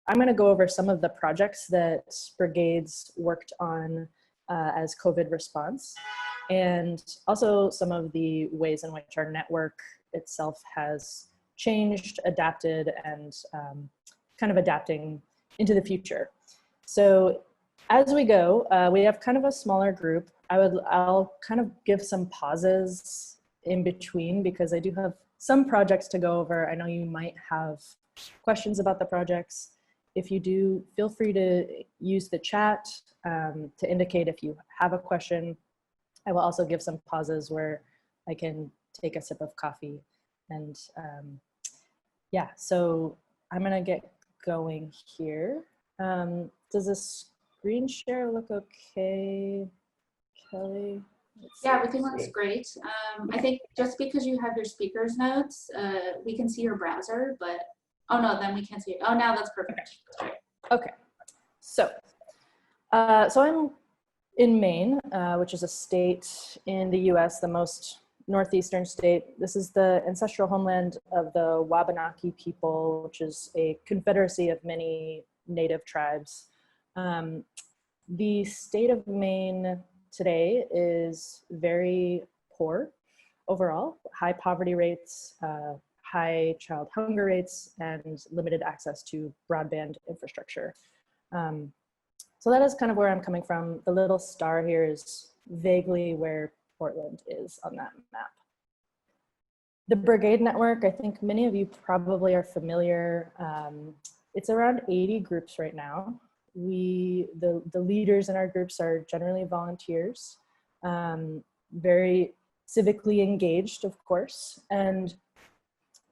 I'm going to go over some of the projects that brigades worked on as COVID response, and also some of the ways in which our network itself has changed, adapted, and kind of adapting into the future. So as we go, we have kind of a smaller group. I'll kind of give some pauses in between because I do have some projects to go over. I know you might have questions about the projects. If you do, feel free to use the chat to indicate if you have a question. I will also give some pauses where I can take a sip of coffee. And yeah, so I'm gonna get going here. Does this screen share look okay, Kelly? Yeah, everything looks great. I think just because you have your speaker's notes, we can see your browser, but oh no, then we can't see it. Oh, now that's perfect. Okay, so I'm in Maine, which is a state in the US, the most northeastern state. This is the ancestral homeland of the Wabanaki people, which is a confederacy of many native tribes. The state of Maine today is very poor overall, high poverty rates, high child hunger rates, and limited access to broadband infrastructure. So that is kind of where I'm coming from. The little star here is vaguely where Portland is on that map. The brigade network, I think many of you probably are familiar. It's around 80 groups right now. The leaders in our groups are generally volunteers, very civically engaged, of course, and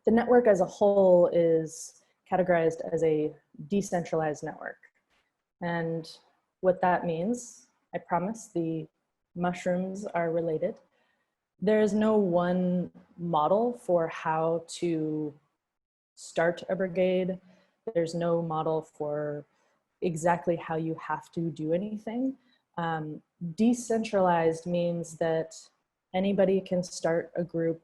the network as a whole is categorized as a decentralized network. And what that means, I promise the mushrooms are related. There is no one model for how to start a brigade. There's no model for exactly how you have to do anything. Decentralized means that anybody can start a group,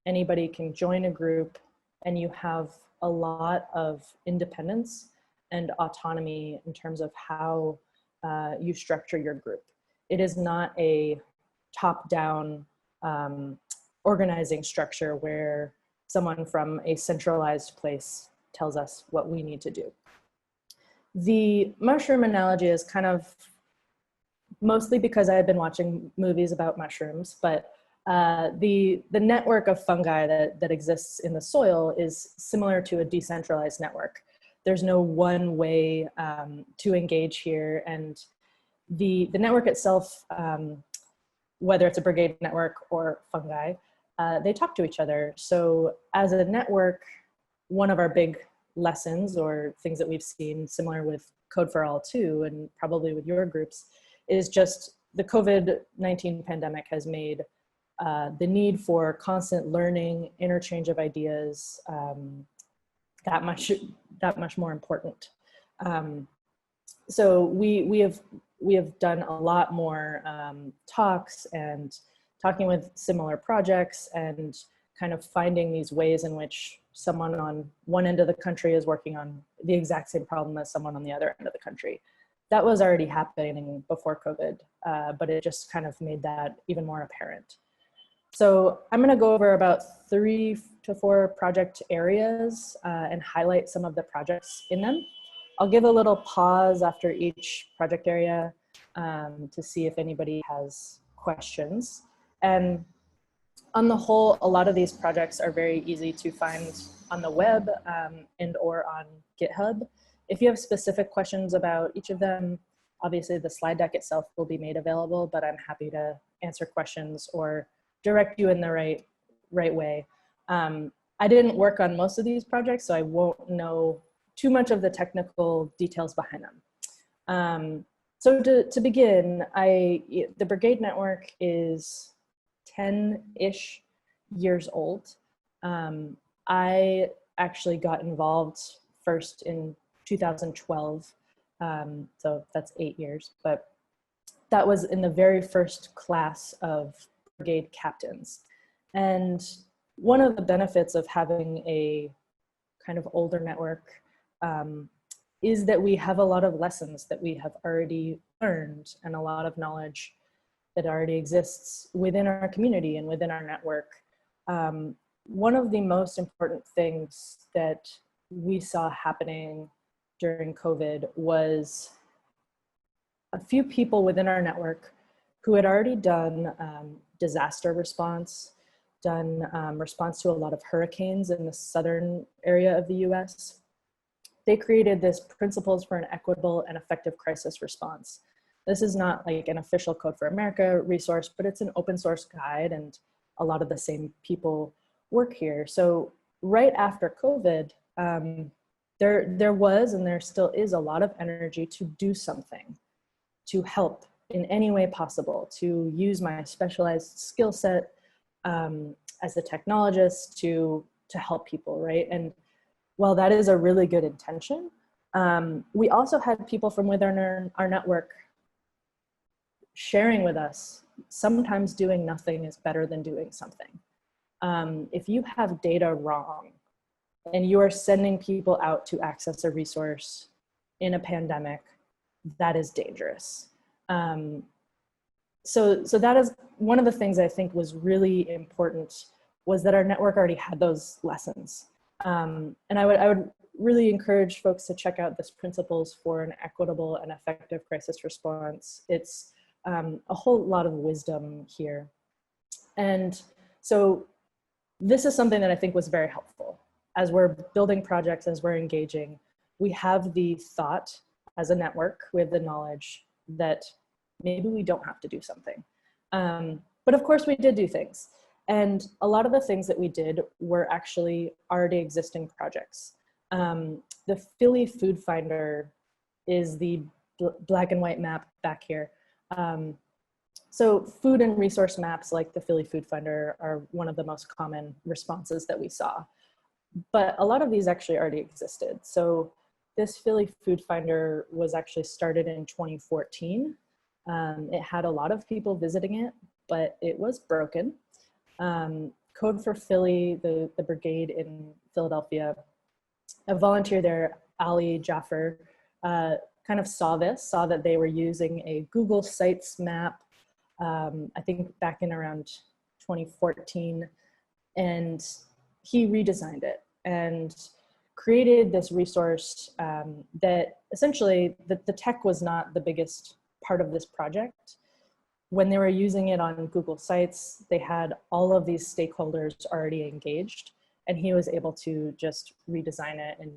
anybody can join a group, and you have a lot of independence and autonomy in terms of how you structure your group. It is not a top-down organizing structure where someone from a centralized place tells us what we need to do. The mushroom analogy is kind of mostly because I had been watching movies about mushrooms, but the network of fungi that exists in the soil is similar to a decentralized network. There's no one way to engage here, and the network itself, whether it's a brigade network or fungi, they talk to each other. So as a network, one of our big lessons or things that we've seen similar with Code for All too, and probably with your groups, is just the COVID-19 pandemic has made the need for constant learning, interchange of ideas, that much more important. So we have done a lot more talks and talking with similar projects and kind of finding these ways in which someone on one end of the country is working on the exact same problem as someone on the other end of the country. That was already happening before COVID, but it just kind of made that even more apparent. So I'm going to go over about 3 to 4 project areas and highlight some of the projects in them. I'll give a little pause after each project area to see if anybody has questions. And on the whole, a lot of these projects are very easy to find on the web and or on GitHub. If you have specific questions about each of them, obviously the slide deck itself will be made available, but I'm happy to answer questions or direct you in the right way. I didn't work on most of these projects, so I won't know too much of the technical details behind them. So to begin, the Brigade Network is 10-ish years old. I actually got involved first in 2012, so that's 8 years, but that was in the very first class of brigade captains. And one of the benefits of having a kind of older network is that we have a lot of lessons that we have already learned and a lot of knowledge that already exists within our community and within our network. One of the most important things that we saw happening during COVID was a few people within our network who had already done disaster response, done response to a lot of hurricanes in the southern area of the US. They created this Principles for an Equitable and Effective Crisis Response. This is not like an official Code for America resource, but it's an open source guide, and a lot of the same people work here. So right after COVID, there was and there still is a lot of energy to do something, to help in any way possible, to use my specialized skill set as a technologist to help people, right? And while that is a really good intention, we also had people from within our network sharing with us, sometimes doing nothing is better than doing something. If you have data wrong and you are sending people out to access a resource in a pandemic, that is dangerous. So that is one of the things I think was really important, was that our network already had those lessons. And I would really encourage folks to check out this Principles for an Equitable and Effective Crisis Response. It's a whole lot of wisdom here. And so this is something that I think was very helpful. As we're building projects, as we're engaging, we have the thought as a network, we have the knowledge that maybe we don't have to do something. But of course we did do things. And a lot of the things that we did were actually already existing projects. The Philly Food Finder is the black and white map back here. So food and resource maps like the Philly Food Finder are one of the most common responses that we saw. But a lot of these actually already existed. So this Philly Food Finder was actually started in 2014. It had a lot of people visiting it, but it was broken. Code for Philly, the brigade in Philadelphia, a volunteer there, Ali Jaffer, kind of saw that they were using a Google Sites map, I think back in around 2014, and he redesigned it and created this resource that essentially the tech was not the biggest part of this project. When they were using it on Google Sites, they had all of these stakeholders already engaged, and he was able to just redesign it and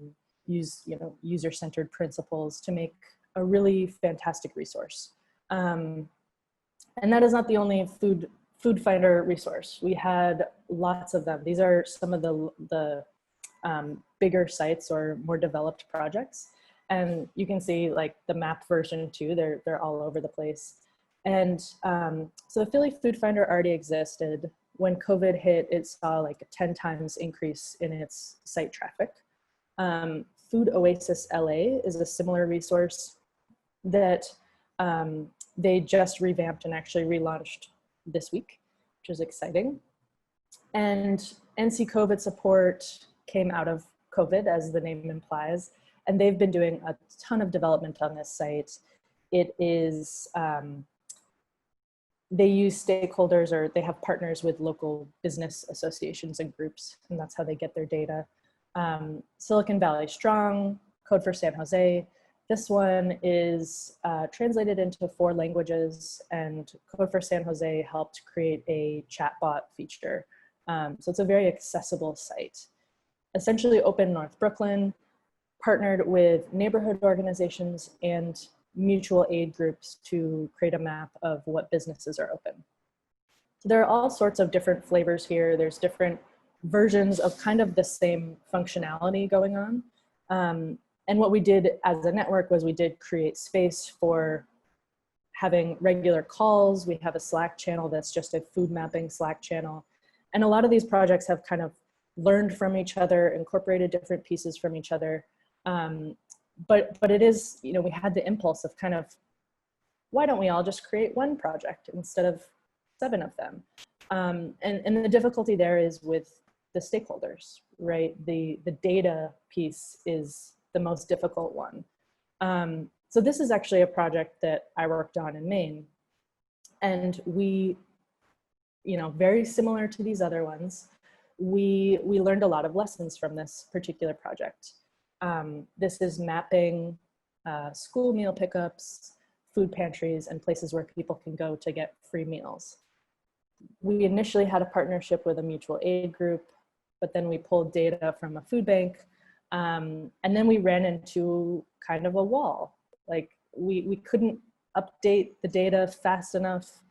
use, user-centered principles to make a really fantastic resource. And that is not the only food finder resource. We had lots of them. These are some of the bigger sites or more developed projects. And you can see like the map version too, they're all over the place. And so the Philly Food Finder already existed. When COVID hit, it saw like a 10 times increase in its site traffic. Food Oasis LA is a similar resource that they just revamped and actually relaunched this week, which is exciting. And NC COVID support came out of COVID, as the name implies, and they've been doing a ton of development on this site. It is, they use stakeholders, or they have partners with local business associations and groups, and that's how they get their data. Silicon Valley Strong, Code for San Jose. This one is translated into 4 languages, and Code for San Jose helped create a chatbot feature. So it's a very accessible site. Essentially Open North Brooklyn partnered with neighborhood organizations and mutual aid groups to create a map of what businesses are open. So there are all sorts of different flavors here. There's different versions of kind of the same functionality going on. And what we did as a network was we did create space for having regular calls. We have a Slack channel that's just a food mapping Slack channel. And a lot of these projects have kind of learned from each other, incorporated different pieces from each other. But it is, we had the impulse of kind of, why don't we all just create one project instead of 7 of them? And the difficulty there is with the stakeholders, right? The data piece is the most difficult one. So this is actually a project that I worked on in Maine. And we, very similar to these other ones, we learned a lot of lessons from this particular project. This is mapping school meal pickups, food pantries, and places where people can go to get free meals. We initially had a partnership with a mutual aid group, but then we pulled data from a food bank, and then we ran into kind of a wall. Like we couldn't update the data fast enough.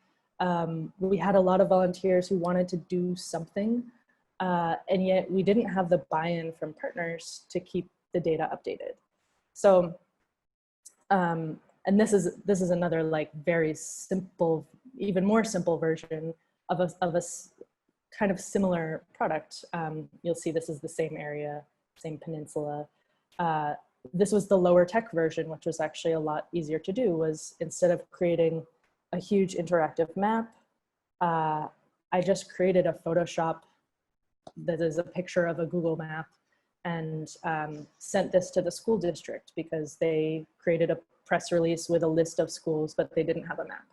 We had a lot of volunteers who wanted to do something, and yet we didn't have the buy-in from partners to keep the data updated. So, and this is another like very simple, even more simple version of a kind of similar product. You'll see this is the same area, same peninsula. This was the lower tech version, which was actually a lot easier to do. Was instead of creating a huge interactive map, I just created a Photoshop that is a picture of a Google map and sent this to the school district because they created a press release with a list of schools, but they didn't have a map.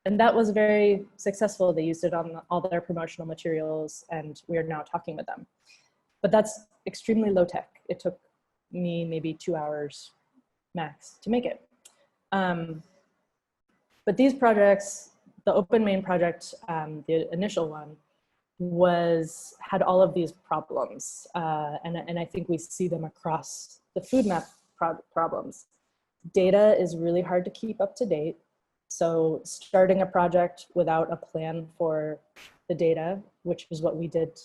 And that was very successful. They used it on all their promotional materials, and we are now talking with them. But that's extremely low tech. It took me maybe 2 hours max to make it. But these projects, the OpenMaine project, the initial one, had all of these problems. And I think we see them across the food map problems. Data is really hard to keep up to date. So starting a project without a plan for the data, which is what we did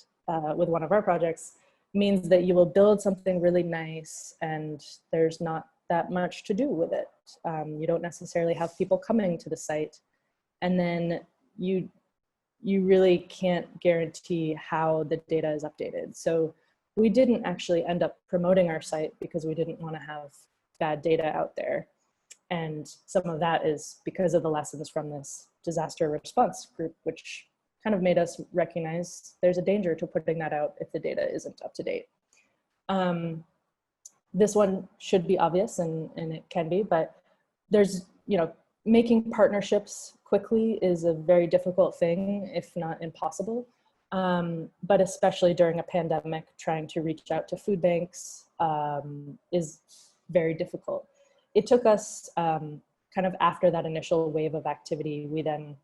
with one of our projects, means that you will build something really nice and there's not that much to do with it. You don't necessarily have people coming to the site. And then you really can't guarantee how the data is updated. So we didn't actually end up promoting our site because we didn't want to have bad data out there. And some of that is because of the lessons from this disaster response group, which kind of made us recognize there's a danger to putting that out if the data isn't up to date. This one should be obvious, and it can be, but there's, making partnerships quickly is a very difficult thing, if not impossible. But especially during a pandemic, trying to reach out to food banks is very difficult. It took us kind of after that initial wave of activity, we then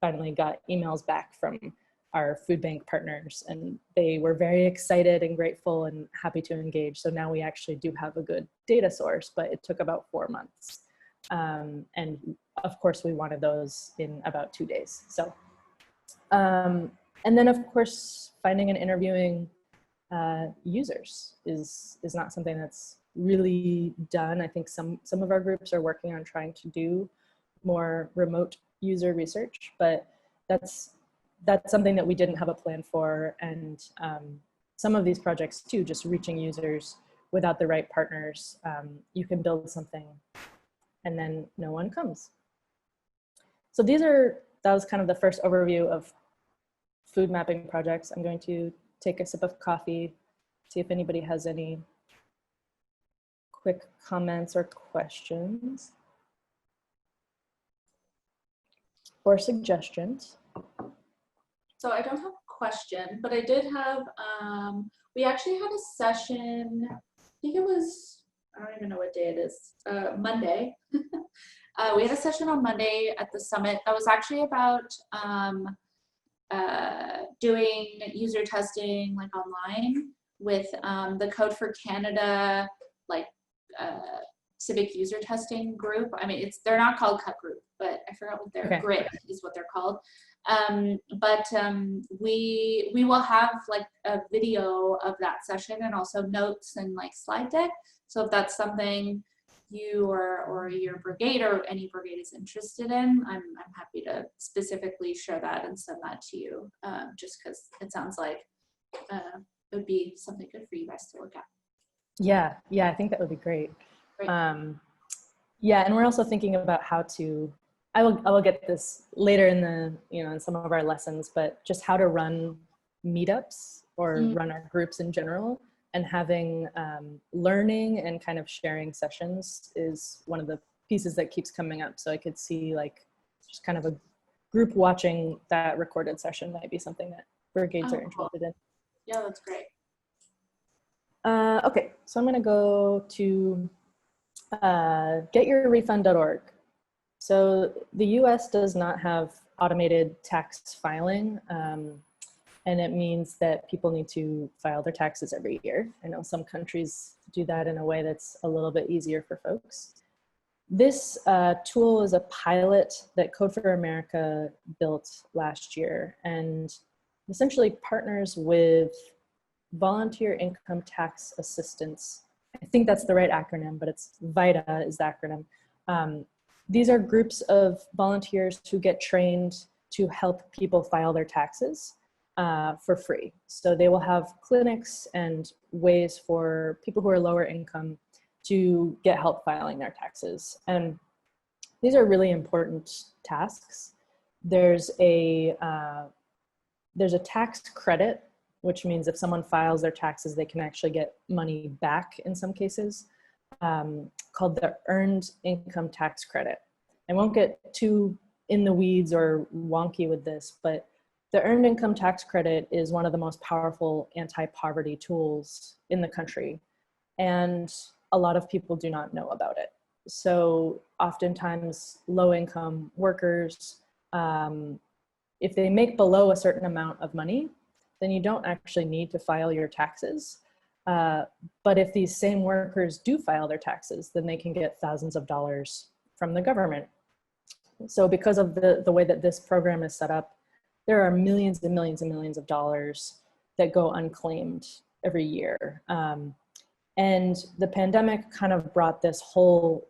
finally got emails back from our food bank partners, and they were very excited and grateful and happy to engage. So now we actually do have a good data source, but it took about 4 months. And of course we wanted those in about 2 days. So, and then of course, finding and interviewing users is not something that's really done. I think some of our groups are working on trying to do more remote user research, but that's something that we didn't have a plan for. And some of these projects too, just reaching users without the right partners, you can build something and then no one comes. So that was kind of the first overview of food mapping projects. I'm going to take a sip of coffee, see if anybody has any quick comments or questions or suggestions. So I don't have a question, but I did have, we actually had a session, I think it was, I don't even know what day it is, Monday. We had a session on Monday at the summit that was actually about doing user testing like online with the Code for Canada, like civic user testing group. I mean, they're not called Cut Group, but I forgot what their grid is what they're called. We will have like a video of that session and also notes and like slide deck. So if that's something you or your brigade or any brigade is interested in, I'm happy to specifically share that and send that to you, just because it sounds like it would be something good for you guys to look at. Yeah, I think that would be great. Yeah, and we're also thinking about how to, I will get this later in the, in some of our lessons, but just how to run meetups or run our groups in general and having learning and kind of sharing sessions is one of the pieces that keeps coming up. So I could see like just kind of a group watching that recorded session might be something that brigades are interested in. Yeah, that's great. Okay, so I'm gonna go to getyourrefund.org. So the US does not have automated tax filing, and it means that people need to file their taxes every year. I know some countries do that in a way that's a little bit easier for folks. This tool is a pilot that Code for America built last year and essentially partners with volunteer income tax assistance. I think that's the right acronym, but it's VITA is the acronym. These are groups of volunteers who get trained to help people file their taxes for free. So they will have clinics and ways for people who are lower income to get help filing their taxes. And these are really important tasks. There's a tax credit, which means if someone files their taxes, they can actually get money back in some cases, called the Earned Income Tax Credit. I won't get too in the weeds or wonky with this, but the Earned Income Tax Credit is one of the most powerful anti-poverty tools in the country. And a lot of people do not know about it. So oftentimes low-income workers, if they make below a certain amount of money, then you don't actually need to file your taxes. But if these same workers do file their taxes, then they can get thousands of dollars from the government. So because of the way that this program is set up, there are millions and millions and millions of dollars that go unclaimed every year. And the pandemic kind of brought this whole,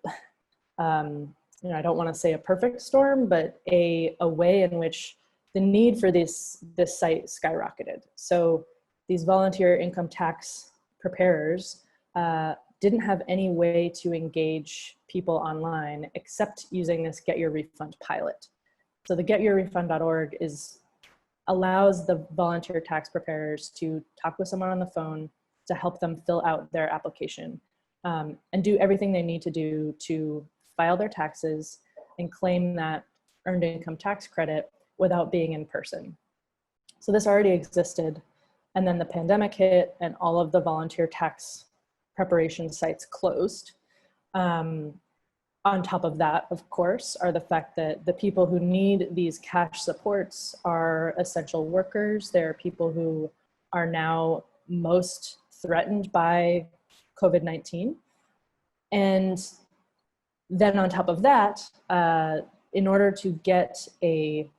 I don't want to say a perfect storm, but a way in which the need for this site skyrocketed. So these volunteer income tax preparers didn't have any way to engage people online except using this Get Your Refund pilot. So the getyourrefund.org allows the volunteer tax preparers to talk with someone on the phone to help them fill out their application and do everything they need to do to file their taxes and claim that earned income tax credit without being in person. So this already existed, and then the pandemic hit and all of the volunteer tax preparation sites closed. On top of that, of course, are the fact that the people who need these cash supports are essential workers. There are people who are now most threatened by COVID-19. And then on top of that, in order to get a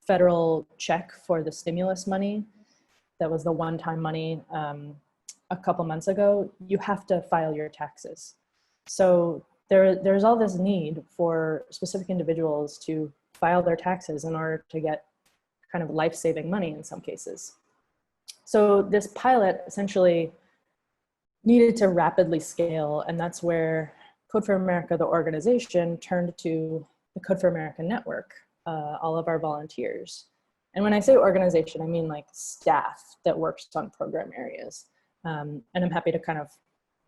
federal check for the stimulus money, that was the one-time money a couple months ago, you have to file your taxes. So there's all this need for specific individuals to file their taxes in order to get kind of life-saving money in some cases. So this pilot essentially needed to rapidly scale, and that's where Code for America, the organization, turned to the Code for America network, all of our volunteers. And when I say organization, I mean like staff that works on program areas. And I'm happy to kind of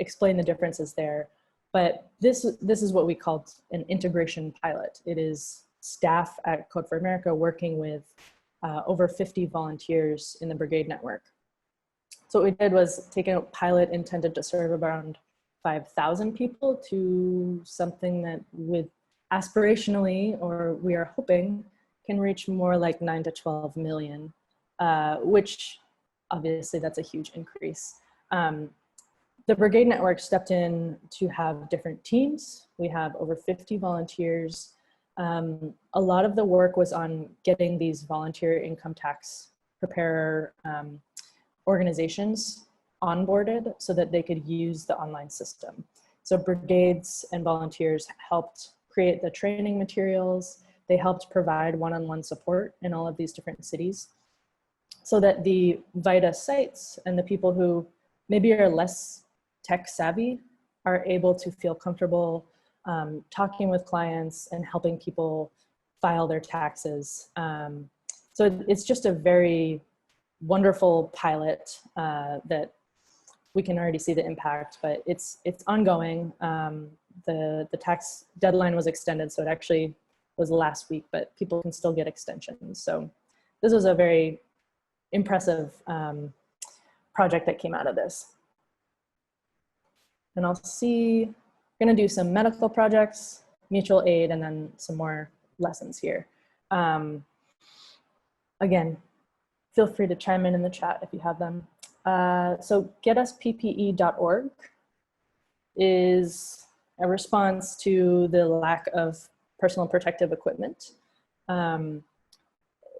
explain the differences there. But this is what we called an integration pilot. It is staff at Code for America working with over 50 volunteers in the Brigade network. So what we did was take a pilot intended to serve around 5,000 people to something that would aspirationally, or we are hoping, can reach more like 9 to 12 million, which obviously that's a huge increase. The Brigade Network stepped in to have different teams. We have over 50 volunteers. A lot of the work was on getting these volunteer income tax preparer organizations onboarded so that they could use the online system. So brigades and volunteers helped create the training materials. They helped provide one-on-one support in all of these different cities so that the VITA sites and the people who maybe are less tech savvy are able to feel comfortable talking with clients and helping people file their taxes. So it's just a very wonderful pilot that we can already see the impact, but it's ongoing. The tax deadline was extended, so it actually was last week, but people can still get extensions. So this was a very impressive project that came out of this. And I'm gonna do some medical projects, mutual aid, and then some more lessons here. Again, feel free to chime in the chat if you have them. So getusppe.org is a response to the lack of personal protective equipment.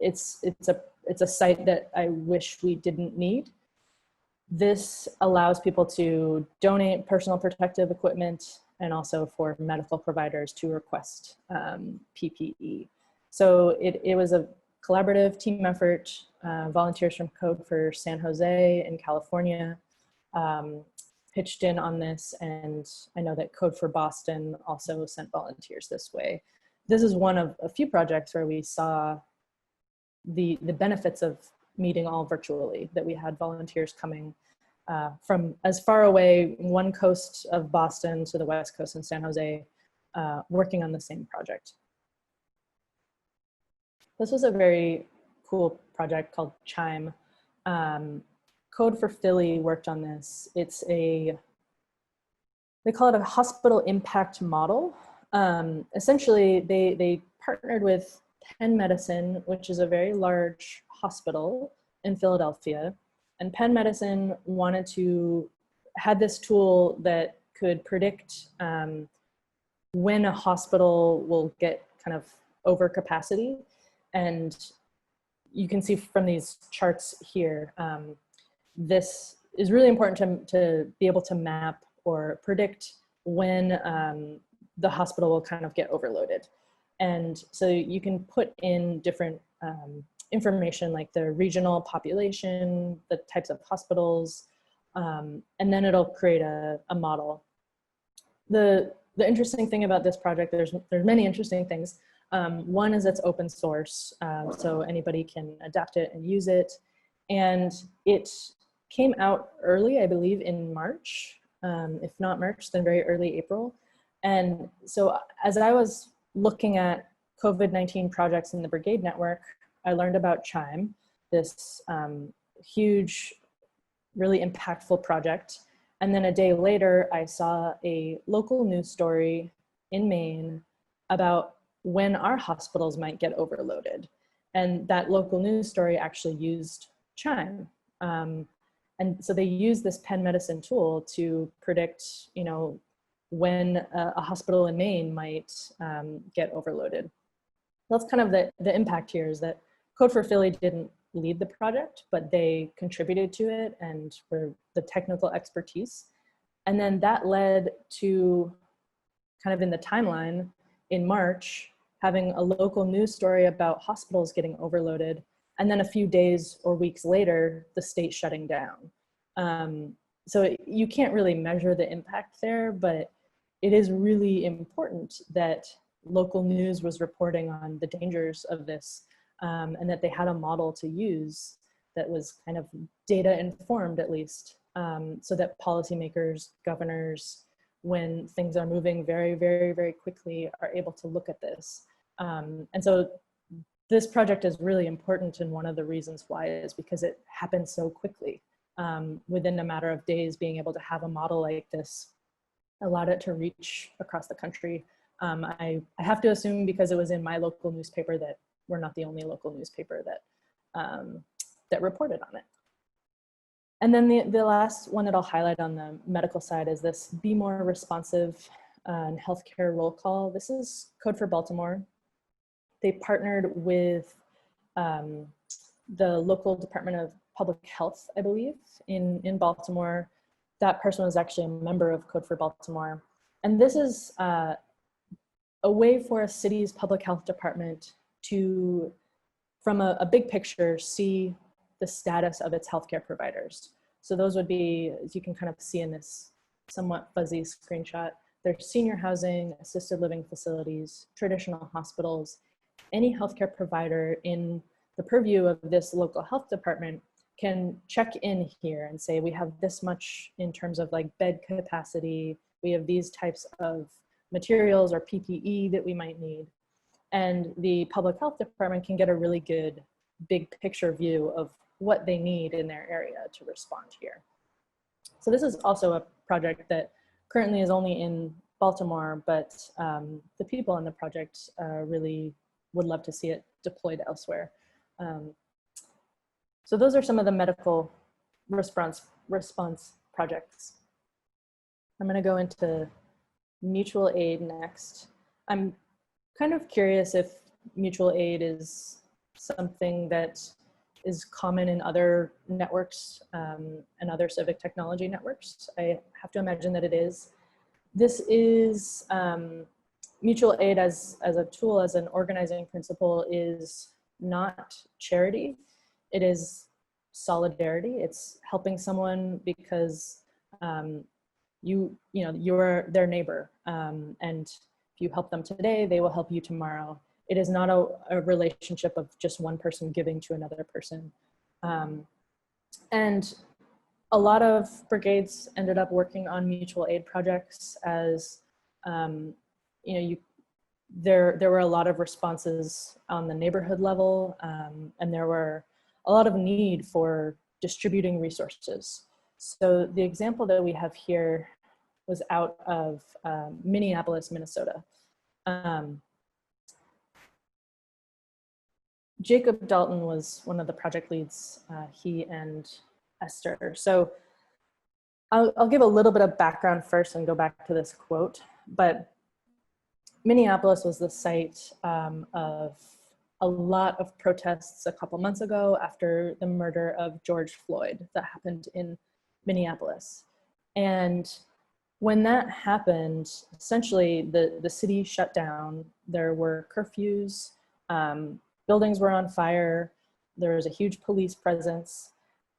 It's a site that I wish we didn't need. This allows people to donate personal protective equipment and also for medical providers to request PPE. So it was a collaborative team effort. Volunteers from Code for San Jose in California pitched in on this, and I know that Code for Boston also sent volunteers this way. This is one of a few projects where we saw the benefits of meeting all virtually, that we had volunteers coming from as far away, one coast of Boston to the west coast in San Jose, working on the same project. This was a very cool project called Chime. Code for Philly worked on this. They call it a hospital impact model. Essentially, they partnered with Penn Medicine, which is a very large hospital in Philadelphia. And Penn Medicine had this tool that could predict when a hospital will get kind of over capacity. And you can see from these charts here, this is really important to be able to map or predict when the hospital will kind of get overloaded. And so you can put in different information like the regional population, the types of hospitals, and then it'll create a model. The interesting thing about this project, there's many interesting things. One is it's open source, so anybody can adapt it and use it. And it came out early, I believe, in March, if not March, then very early April. And so as I was looking at COVID-19 projects in the Brigade network, I learned about Chime, this huge, really impactful project. And then a day later, I saw a local news story in Maine about when our hospitals might get overloaded. And that local news story actually used Chime. And so they used this Penn Medicine tool to predict, when a hospital in Maine might get overloaded. That's kind of the impact here, is that Code for Philly didn't lead the project, but they contributed to it and were the technical expertise. And then that led to, kind of in the timeline, in March, having a local news story about hospitals getting overloaded, and then a few days or weeks later, the state shutting down. So you can't really measure the impact there, but it is really important that local news was reporting on the dangers of this, and that they had a model to use that was kind of data informed, at least, so that policymakers, governors, when things are moving very, very, very quickly, are able to look at this. And so this project is really important, and one of the reasons why is because it happened so quickly. Within a matter of days, being able to have a model like this allowed it to reach across the country. I have to assume, because it was in my local newspaper, that we're not the only local newspaper that reported on it. And then the last one that I'll highlight on the medical side is this Be More Responsive Healthcare Roll Call. This is Code for Baltimore. They partnered with the local Department of Public Health, I believe, in Baltimore. That person was actually a member of Code for Baltimore. And this is a way for a city's public health department to, from a big picture, see the status of its healthcare providers. So those would be, as you can kind of see in this somewhat fuzzy screenshot, there's senior housing, assisted living facilities, traditional hospitals. Any healthcare provider in the purview of this local health department can check in here and say, we have this much in terms of like bed capacity, we have these types of materials or PPE that we might need. And the public health department can get a really good big picture view of what they need in their area to respond here. So this is also a project that currently is only in Baltimore, but the people in the project really would love to see it deployed elsewhere. So those are some of the medical response projects. I'm going to go into mutual aid next. I'm kind of curious if mutual aid is something that is common in other networks and other civic technology networks. I have to imagine that it is. This is mutual aid as a tool, as an organizing principle, is not charity. It is solidarity. It's helping someone because you're their neighbor, and if you help them today, they will help you tomorrow. It is not a relationship of just one person giving to another person. And a lot of brigades ended up working on mutual aid projects as, there were a lot of responses on the neighborhood level, and there were a lot of need for distributing resources. So the example that we have here was out of Minneapolis, Minnesota. Jacob Dalton was one of the project leads, he and Esther. So I'll give a little bit of background first and go back to this quote, but Minneapolis was the site of a lot of protests a couple months ago after the murder of George Floyd that happened in Minneapolis. And when that happened, essentially the city shut down. There were curfews, buildings were on fire, there was a huge police presence.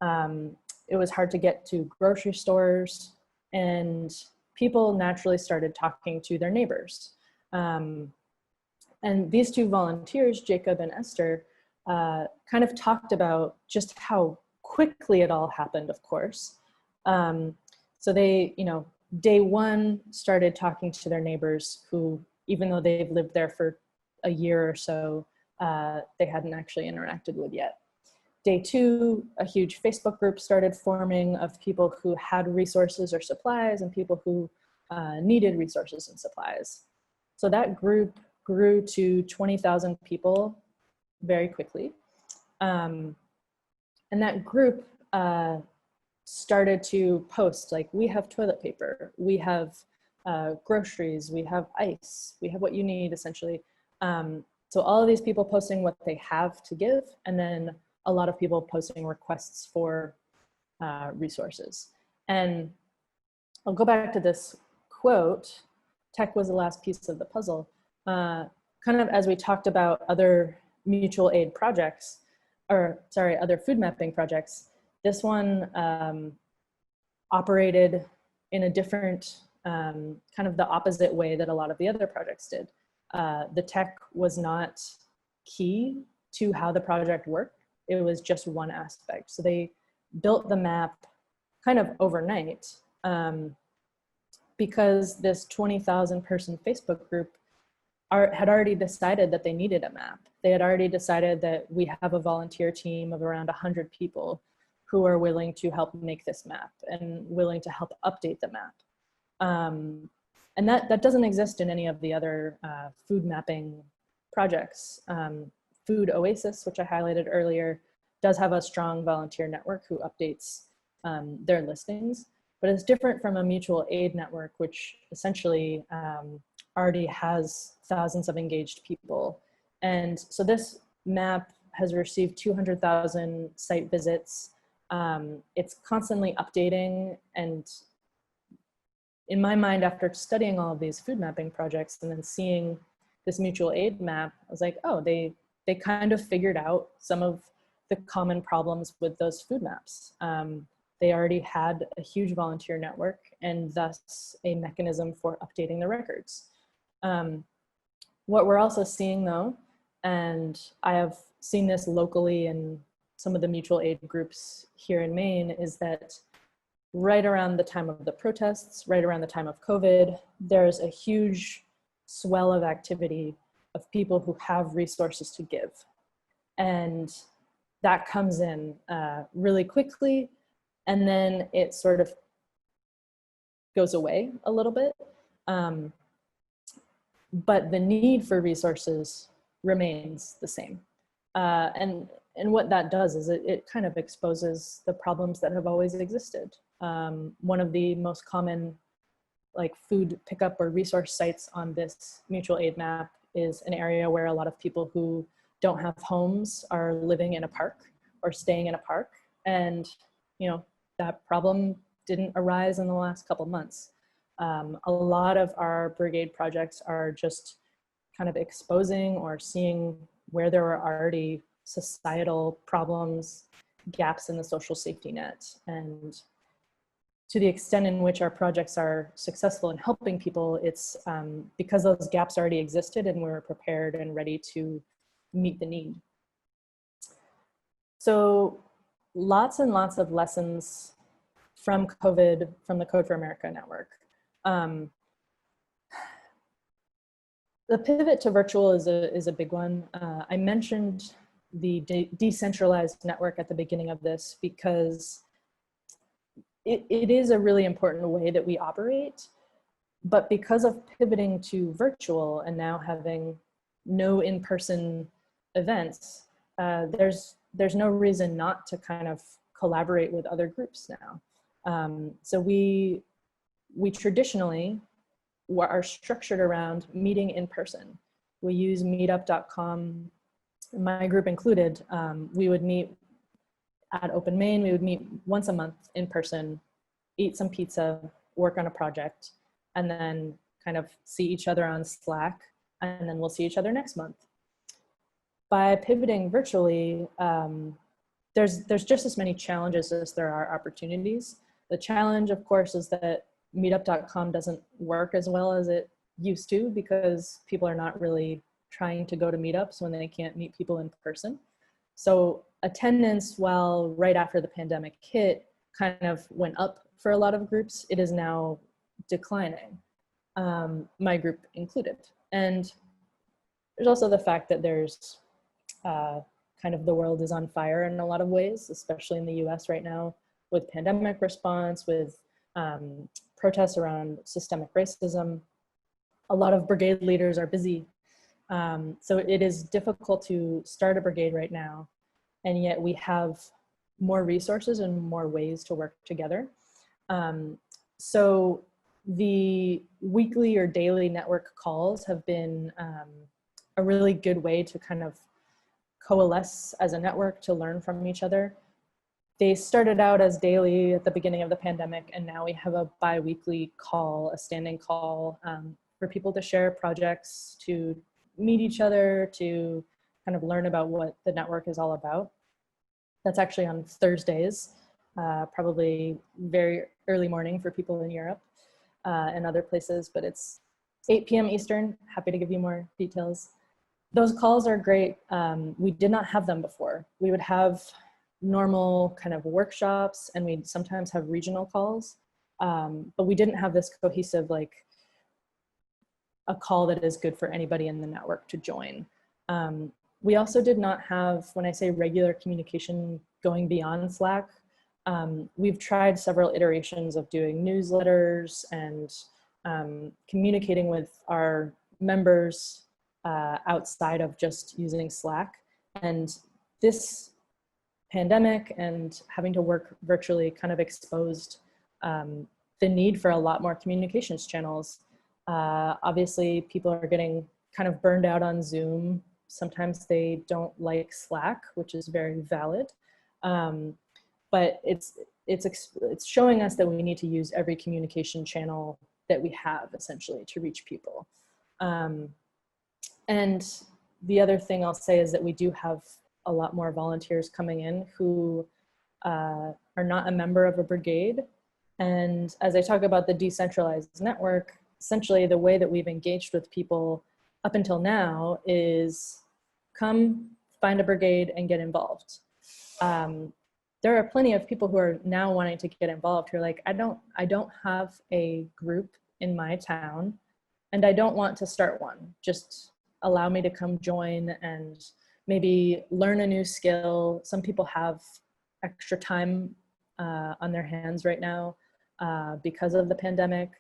It was hard to get to grocery stores, and people naturally started talking to their neighbors. And these two volunteers, Jacob and Esther, kind of talked about just how quickly it all happened, of course. So they, day one started talking to their neighbors who, even though they've lived there for a year or so, they hadn't actually interacted with yet. Day two, a huge Facebook group started forming of people who had resources or supplies and people who needed resources and supplies. So that group grew to 20,000 people very quickly. And that group started to post, like, we have toilet paper, we have groceries, we have ice, we have what you need, essentially. So all of these people posting what they have to give, and then a lot of people posting requests for resources. And I'll go back to this quote, tech was the last piece of the puzzle. Kind of as we talked about other mutual aid projects, other food mapping projects, this one operated in a different, kind of the opposite way that a lot of the other projects did. The tech was not key to how the project worked. It was just one aspect. So they built the map kind of overnight because this 20,000 person Facebook group had already decided that they needed a map. They had already decided that we have a volunteer team of around 100 people who are willing to help make this map and willing to help update the map. And that doesn't exist in any of the other food mapping projects. Food Oasis, which I highlighted earlier, does have a strong volunteer network who updates their listings, but it's different from a mutual aid network, which essentially already has thousands of engaged people. And so this map has received 200,000 site visits. It's constantly updating, and in my mind, after studying all of these food mapping projects and then seeing this mutual aid map, I was like, oh, they kind of figured out some of the common problems with those food maps. They already had a huge volunteer network and thus a mechanism for updating the records. What we're also seeing though, and I have seen this locally in some of the mutual aid groups here in Maine is that right around the time of the protests, right around the time of COVID, there's a huge swell of activity of people who have resources to give. And that comes in really quickly, and then it sort of goes away a little bit. But the need for resources remains the same. And what that does is it kind of exposes the problems that have always existed. One of the most common like food pickup or resource sites on this mutual aid map is an area where a lot of people who don't have homes are living in a park or staying in a park. And, you know, that problem didn't arise in the last couple months. A lot of our brigade projects are just kind of exposing or seeing where there were already societal problems, gaps in the social safety net. And to the extent in which our projects are successful in helping people, it's because those gaps already existed and we're prepared and ready to meet the need. So lots and lots of lessons from COVID, from the Code for America network. The pivot to virtual is a big one. I mentioned the decentralized network at the beginning of this because it is a really important way that we operate, but because of pivoting to virtual and now having no in-person events, there's no reason not to kind of collaborate with other groups now. So we traditionally are structured around meeting in person. We use meetup.com, my group included. We would meet at OpenMaine. We would meet once a month in person, eat some pizza, work on a project, and then kind of see each other on Slack, and then we'll see each other next month. By pivoting virtually, there's just as many challenges as there are opportunities. The challenge, of course, is that meetup.com doesn't work as well as it used to because people are not really trying to go to meetups when they can't meet people in person. So attendance, while right after the pandemic hit, kind of went up for a lot of groups, it is now declining, my group included. And there's also the fact that there's kind of the world is on fire in a lot of ways, especially in the US right now, with pandemic response, with protests around systemic racism. A lot of brigade leaders are busy. So it is difficult to start a brigade right now, and yet we have more resources and more ways to work together. So the weekly or daily network calls have been a really good way to kind of coalesce as a network to learn from each other. They started out as daily at the beginning of the pandemic, and now we have a bi-weekly call, a standing call for people to share projects, to meet each other, to kind of learn about what the network is all about. That's actually on Thursdays, probably very early morning for people in Europe and other places, but it's 8 p.m. Eastern. Happy to give you more details. Those calls are great. We did not have them before. We would have normal kind of workshops, and we'd sometimes have regional calls, but we didn't have this cohesive, like a call that is good for anybody in the network to join. We also did not have, when I say regular communication going beyond Slack, we've tried several iterations of doing newsletters and communicating with our members outside of just using Slack. And this pandemic and having to work virtually kind of exposed the need for a lot more communications channels. Obviously, people are getting kind of burned out on Zoom. Sometimes they don't like Slack, which is very valid. But it's showing us that we need to use every communication channel that we have, essentially, to reach people. And the other thing I'll say is that we do have a lot more volunteers coming in who are not a member of a brigade. And as I talk about the decentralized network, essentially the way that we've engaged with people up until now is come find a brigade and get involved. there are plenty of people who are now wanting to get involved who are like, I don't have a group in my town and I don't want to start one. Just allow me to come join and maybe learn a new skill. Some people have extra time on their hands right now because of the pandemic.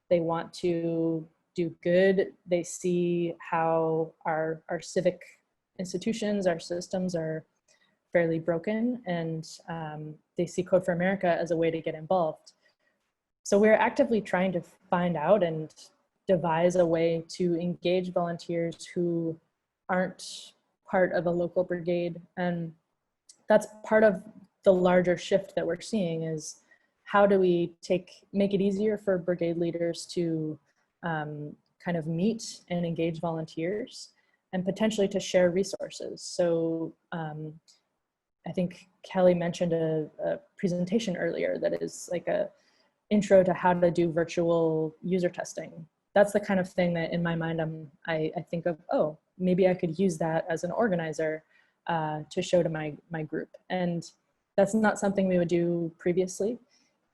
They want to do good. They see how our civic institutions, our systems are fairly broken, and they see Code for America as a way to get involved. So we're actively trying to find out and devise a way to engage volunteers who aren't part of a local brigade. And that's part of the larger shift that we're seeing is how do we make it easier for brigade leaders to kind of meet and engage volunteers and potentially to share resources. So I think Kelly mentioned a presentation earlier that is like a intro to how to do virtual user testing. That's the kind of thing that in my mind I think of, oh, maybe I could use that as an organizer to show to my group. And that's not something we would do previously.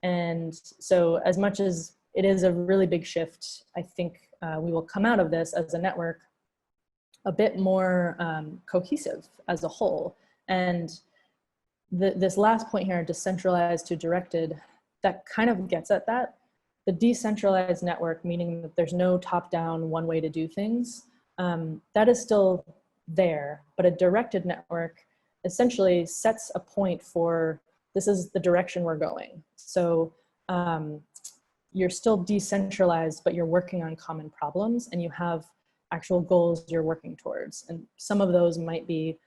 And so as much as it is a really big shift, I think we will come out of this as a network a bit more cohesive as a whole. And this last point here, decentralized to directed, that kind of gets at that. The decentralized network, meaning that there's no top-down one way to do things, that is still there, but a directed network essentially sets a point for this is the direction we're going. So you're still decentralized, but you're working on common problems and you have actual goals you're working towards. And some of those might be,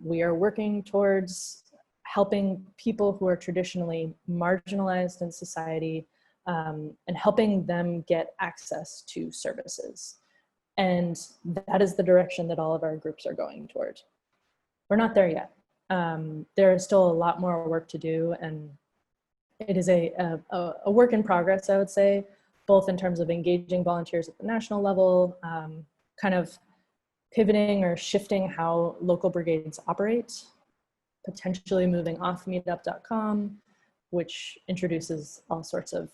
we are working towards helping people who are traditionally marginalized in society and helping them get access to services. And that is the direction that all of our groups are going toward. We're not there yet. There is still a lot more work to do, and it is a work in progress, I would say, both in terms of engaging volunteers at the national level, kind of pivoting or shifting how local brigades operate, potentially moving off meetup.com, which introduces all sorts of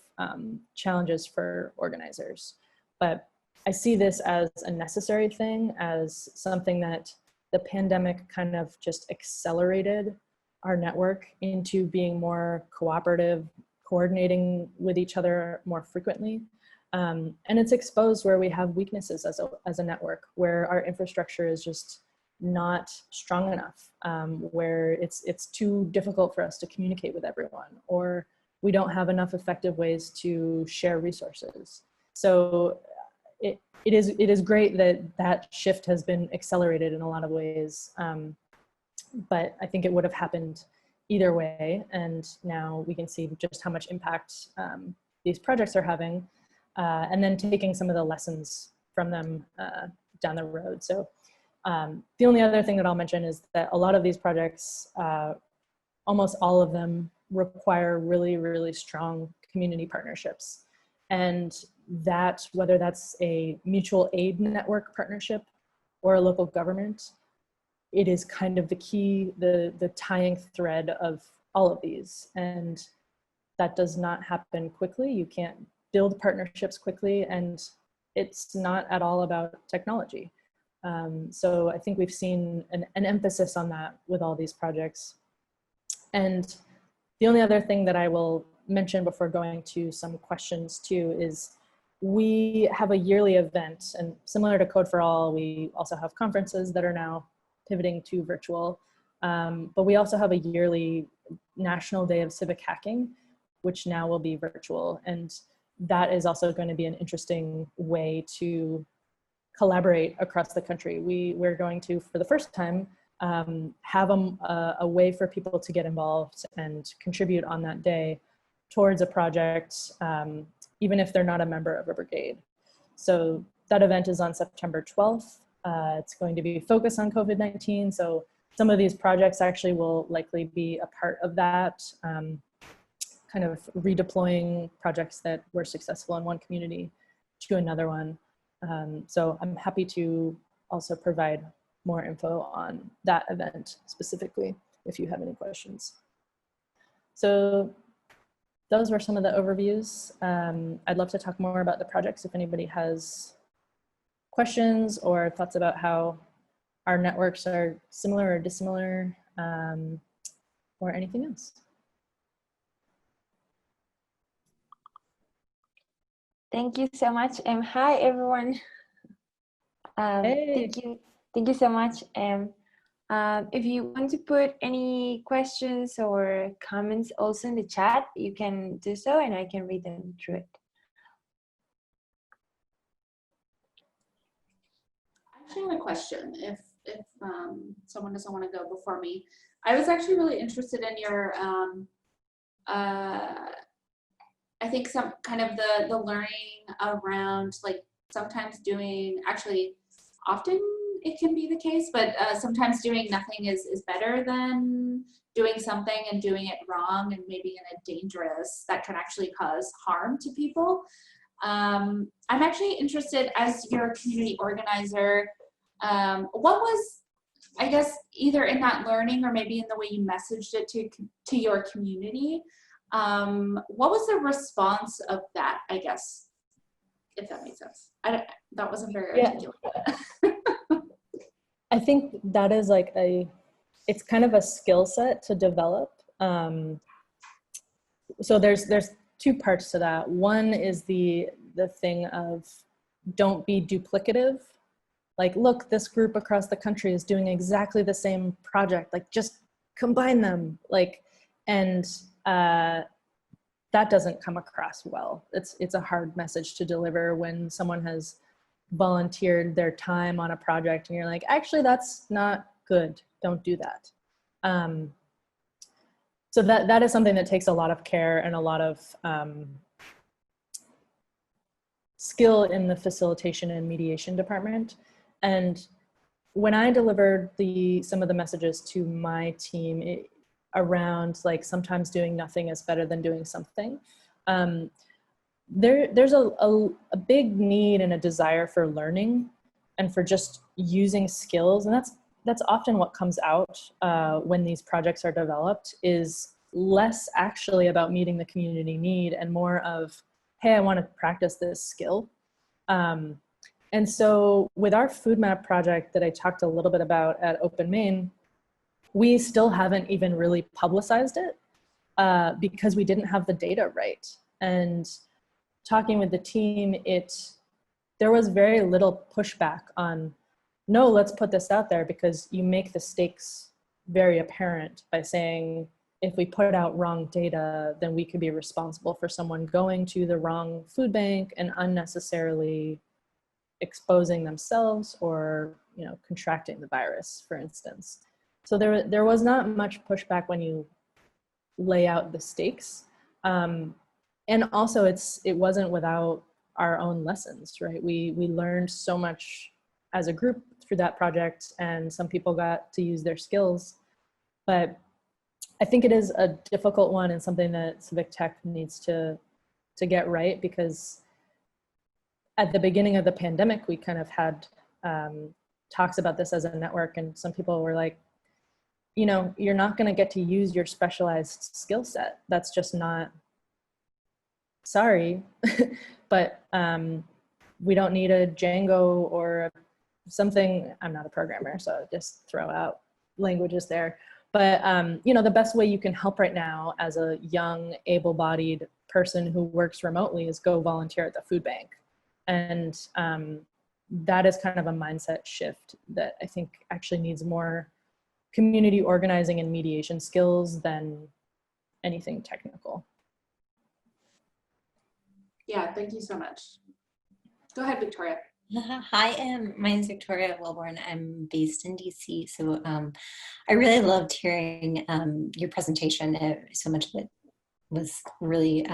challenges for organizers. But I see this as a necessary thing, as something that the pandemic kind of just accelerated our network into being more cooperative, coordinating with each other more frequently. And it's exposed where we have weaknesses as a network, where our infrastructure is just not strong enough, where it's too difficult for us to communicate with everyone, or we don't have enough effective ways to share resources. So it is great that shift has been accelerated in a lot of ways, but I think it would have happened either way, and now we can see just how much impact these projects are having, and then taking some of the lessons from them down the road. So the only other thing that I'll mention is that a lot of these projects, almost all of them, require really, really strong community partnerships. And that, whether that's a mutual aid network partnership or a local government, it is kind of the key, the tying thread of all of these. And that does not happen quickly. You can't build partnerships quickly, and it's not at all about technology. So I think we've seen an emphasis on that with all these projects. And the only other thing that I will mention before going to some questions too is we have a yearly event, and similar to Code for All, we also have conferences that are now pivoting to virtual, but we also have a yearly National Day of Civic Hacking, which now will be virtual. And that is also going to be an interesting way to collaborate across the country. We're going to, for the first time, have a way for people to get involved and contribute on that day towards a project, even if they're not a member of a brigade. So that event is on September 12th. It's going to be focused on COVID-19. So some of these projects actually will likely be a part of that, kind of redeploying projects that were successful in one community to another one. So I'm happy to also provide more info on that event specifically. if you have any questions. So those were some of the overviews. I'd love to talk more about the projects if anybody has questions or thoughts about how our networks are similar or dissimilar, or anything else. Thank you so much. Hi, everyone. Hey. Thank you so much. If you want to put any questions or comments also in the chat, you can do so and I can read them through it. I actually have a question if someone doesn't want to go before me. I was actually really interested in your, I think some kind of the learning around like sometimes doing, actually often it can be the case, but sometimes doing nothing is better than doing something and doing it wrong and maybe in a dangerous, that can actually cause harm to people. I'm actually interested as your community organizer, what was, I guess, either in that learning or maybe in the way you messaged it to your community, what was the response of that, I guess, if that makes sense? That wasn't very articulate. I think that is like it's kind of a skill set to develop. So there's two parts to that. One is the thing of don't be duplicative. Like, look, this group across the country is doing exactly the same project. Like, just combine them. Like, and that doesn't come across well. It's a hard message to deliver when someone has volunteered their time on a project and you're like, actually, that's not good. Don't do that. So that is something that takes a lot of care and a lot of skill in the facilitation and mediation department. And when I delivered some of the messages to my team around like sometimes doing nothing is better than doing something, there's a big need and a desire for learning and for just using skills. And that's often what comes out when these projects are developed, is less actually about meeting the community need and more of, hey, I want to practice this skill. And so with our food map project that I talked a little bit about at OpenMaine, we still haven't even really publicized it because we didn't have the data right. And talking with the team, there was very little pushback on, no, let's put this out there, because you make the stakes very apparent by saying, if we put out wrong data, then we could be responsible for someone going to the wrong food bank and unnecessarily exposing themselves or, you know, contracting the virus, for instance. So there was not much pushback when you lay out the stakes. And also it wasn't without our own lessons, right? We learned so much as a group through that project, and some people got to use their skills. But I think it is a difficult one and something that Civic Tech needs to get right, because at the beginning of the pandemic, we kind of had talks about this as a network, and some people were like, you know, you're not going to get to use your specialized skill set. That's just not, sorry, but we don't need a Django or something. I'm not a programmer, so just throw out languages there. But, you know, the best way you can help right now as a young, able-bodied person who works remotely is go volunteer at the food bank. And that is kind of a mindset shift that I think actually needs more community organizing and mediation skills than anything technical. Yeah, thank you so much. Go ahead, Victoria. Hi, my name is Victoria Wilborn. I'm based in DC. So I really loved hearing your presentation. So much of it was really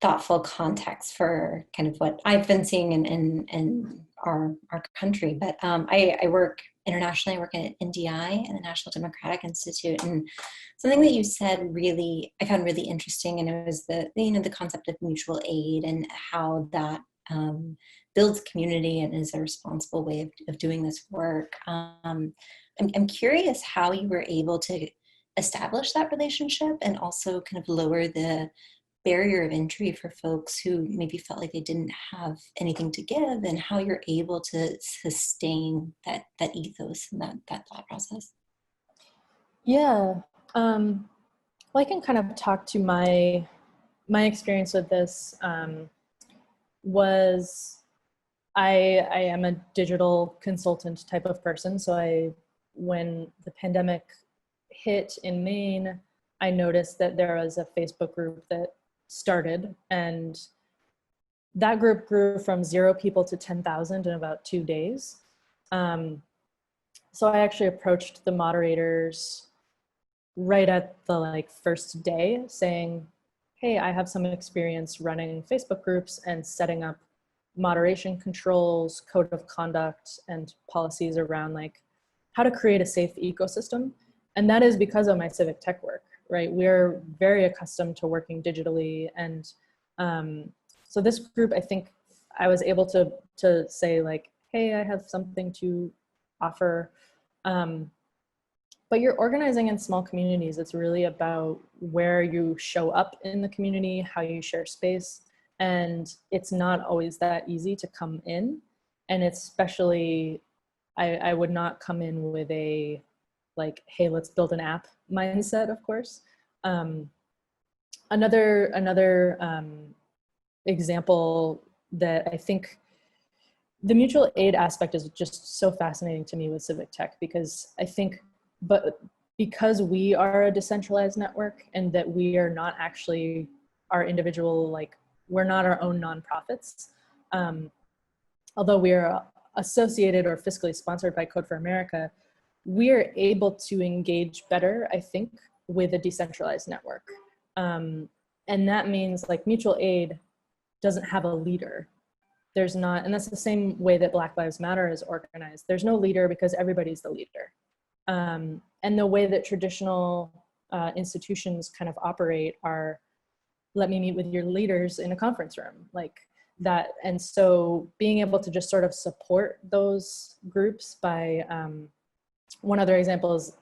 thoughtful context for kind of what I've been seeing in our country. But I work internationally. I work at NDI, in the National Democratic Institute, and something that you said I found really interesting, and it was the concept of mutual aid and how that builds community and is a responsible way of doing this work. I'm curious how you were able to establish that relationship and also kind of lower the barrier of entry for folks who maybe felt like they didn't have anything to give, and how you're able to sustain that ethos and that thought process. Yeah, well, I can kind of talk to my experience with this. Was I am a digital consultant type of person, so when the pandemic hit in Maine, I noticed that there was a Facebook group that started, and that group grew from 0 people to 10,000 in about 2 days. So I actually approached the moderators right at the first day saying, hey, I have some experience running Facebook groups and setting up moderation controls, code of conduct, and policies around how to create a safe ecosystem. And that is because of my civic tech work, right? We're very accustomed to working digitally. And so this group, I think I was able to say hey, I have something to offer. But you're organizing in small communities. It's really about where you show up in the community, how you share space. And it's not always that easy to come in. And especially, I would not come in with a hey, let's build an app mindset, of course. Another example that I think the mutual aid aspect is just so fascinating to me with civic tech, because I think, because we are a decentralized network and that we are not actually our individual, we're not our own nonprofits. Although we are associated or fiscally sponsored by Code for America, we are able to engage better, I think, with a decentralized network. And that means mutual aid doesn't have a leader. There's not, and that's the same way that Black Lives Matter is organized. There's no leader because everybody's the leader. And the way that traditional institutions kind of operate are, let me meet with your leaders in a conference room, that. And so being able to just sort of support those groups by, one other example is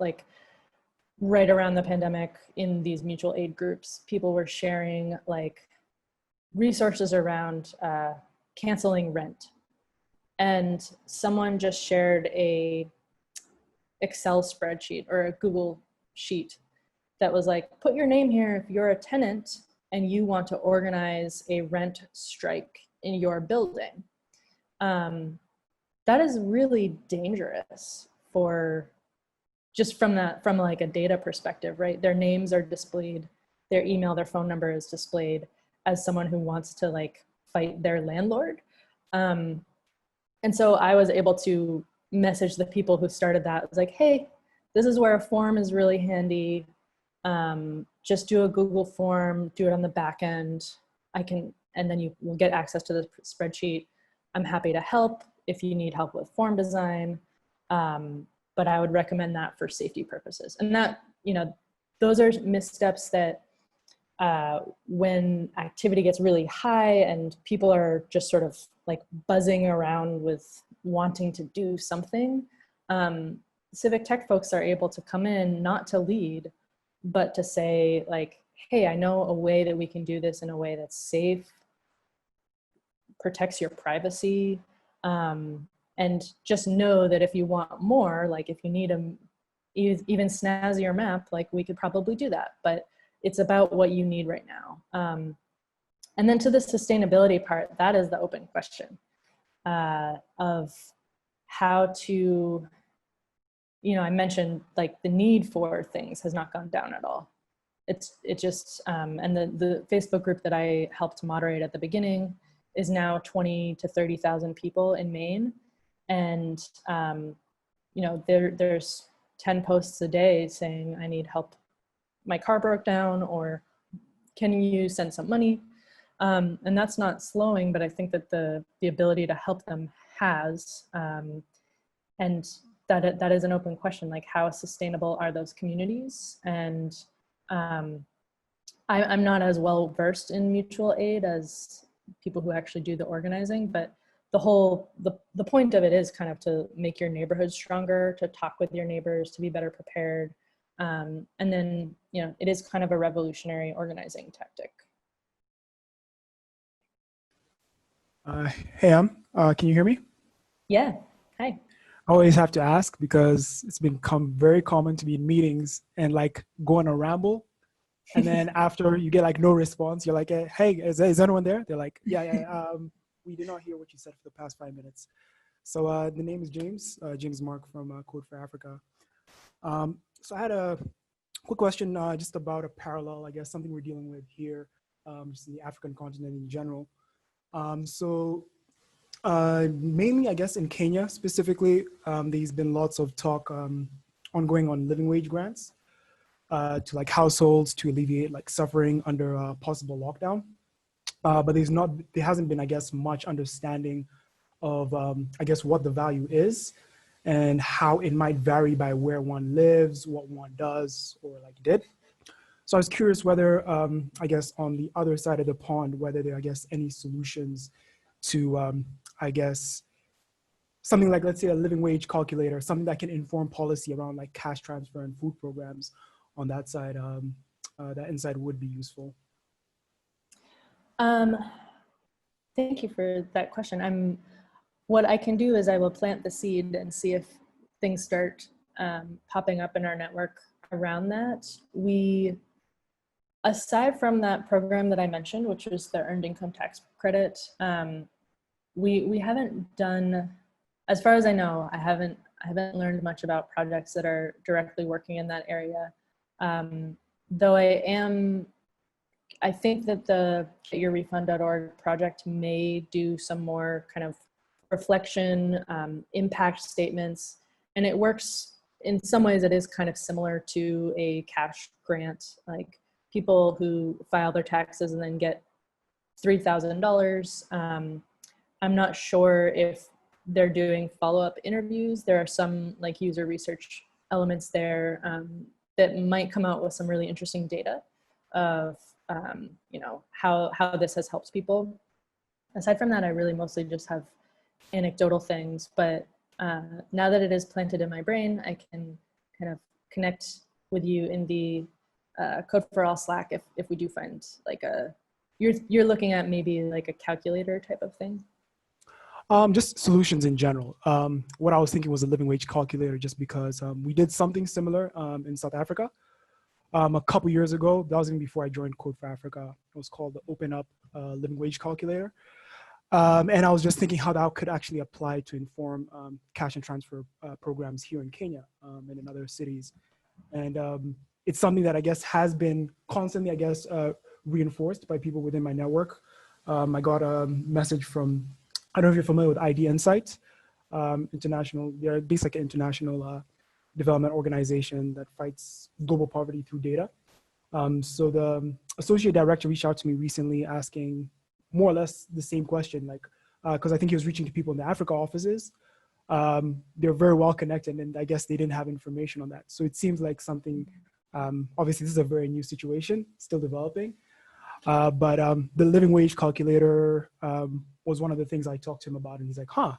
right around the pandemic in these mutual aid groups, people were sharing resources around canceling rent. And someone just shared a Excel spreadsheet or a Google sheet that was put your name here if you're a tenant and you want to organize a rent strike in your building. That is really dangerous for just from a data perspective, right? Their names are displayed, their email, their phone number is displayed as someone who wants to fight their landlord. And so I was able to message the people who started that. It was hey, this is where a form is really handy. Just do a Google form, do it on the back end. And then you will get access to the spreadsheet. I'm happy to help if you need help with form design. But I would recommend that for safety purposes. And that, those are missteps that when activity gets really high and people are just sort of buzzing around with wanting to do something, civic tech folks are able to come in, not to lead, but to say hey, I know a way that we can do this in a way that's safe, protects your privacy, and just know that if you want more, if you need a even snazzier map, we could probably do that, but it's about what you need right now. And then to the sustainability part, that is the open question of how to, I mentioned the need for things has not gone down at all. It just, and the Facebook group that I helped moderate at the beginning is now 20 to 30,000 people in Maine. And, there's 10 posts a day saying, I need help. My car broke down, or can you send some money? And that's not slowing, but I think that the ability to help them has, and that is an open question, how sustainable are those communities? And I'm not as well versed in mutual aid as people who actually do the organizing, but the point of it is kind of to make your neighborhood stronger, to talk with your neighbors, to be better prepared. And then, you know, it is kind of a revolutionary organizing tactic. Hey, can you hear me? Yeah, hi. I always have to ask because it's become very common to be in meetings and like go on a ramble. And then after you get like no response, you're like, hey, is anyone there? They're like, yeah. We did not hear what you said for the past 5 minutes. So the name is James Mark from Code for Africa. So I had a quick question just about a parallel, I guess, something we're dealing with here, just in the African continent in general. Mainly, I guess, in Kenya specifically, there's been lots of talk ongoing on living wage grants to like households to alleviate like suffering under a possible lockdown. But there hasn't been, I guess, much understanding of, I guess, what the value is and how it might vary by where one lives, what one does or like did. So I was curious whether, I guess, on the other side of the pond, whether there are, I guess, any solutions to, I guess, something like, let's say, a living wage calculator, something that can inform policy around like cash transfer and food programs on that side, that insight would be useful. Thank you for that question. What I can do is I will plant the seed and see if things start popping up in our network around that. Aside from that program that I mentioned, which was the earned income tax credit, we haven't done, as far as I know, I haven't learned much about projects that are directly working in that area. Though I think that the getyourrefund.org project may do some more kind of reflection, impact statements, and it works in some ways. It is kind of similar to a cash grant, like people who file their taxes and then get $3,000. I'm not sure if they're doing follow-up interviews. There are some like user research elements there that might come out with some really interesting data of you know, how this has helped people. Aside from that, I really mostly just have anecdotal things, but now that it is planted in my brain, I can kind of connect with you in the Code for All Slack if we do find like you're looking at maybe like a calculator type of thing. Just solutions in general. What I was thinking was a living wage calculator, just because we did something similar in South Africa a couple years ago. That was even before I joined Code for Africa. It was called the Open Up Living Wage Calculator. And I was just thinking how that could actually apply to inform cash and transfer programs here in Kenya and in other cities. And it's something that I guess has been constantly, I guess, reinforced by people within my network. I got a message from, I don't know if you're familiar with ID Insight International. They're basically an international development organization that fights global poverty through data. So the associate director reached out to me recently asking more or less the same question, like, because I think he was reaching to people in the Africa offices. They're very well connected, and I guess they didn't have information on that. So it seems like something, obviously this is a very new situation, still developing. But the living wage calculator was one of the things I talked to him about, and he's like, huh.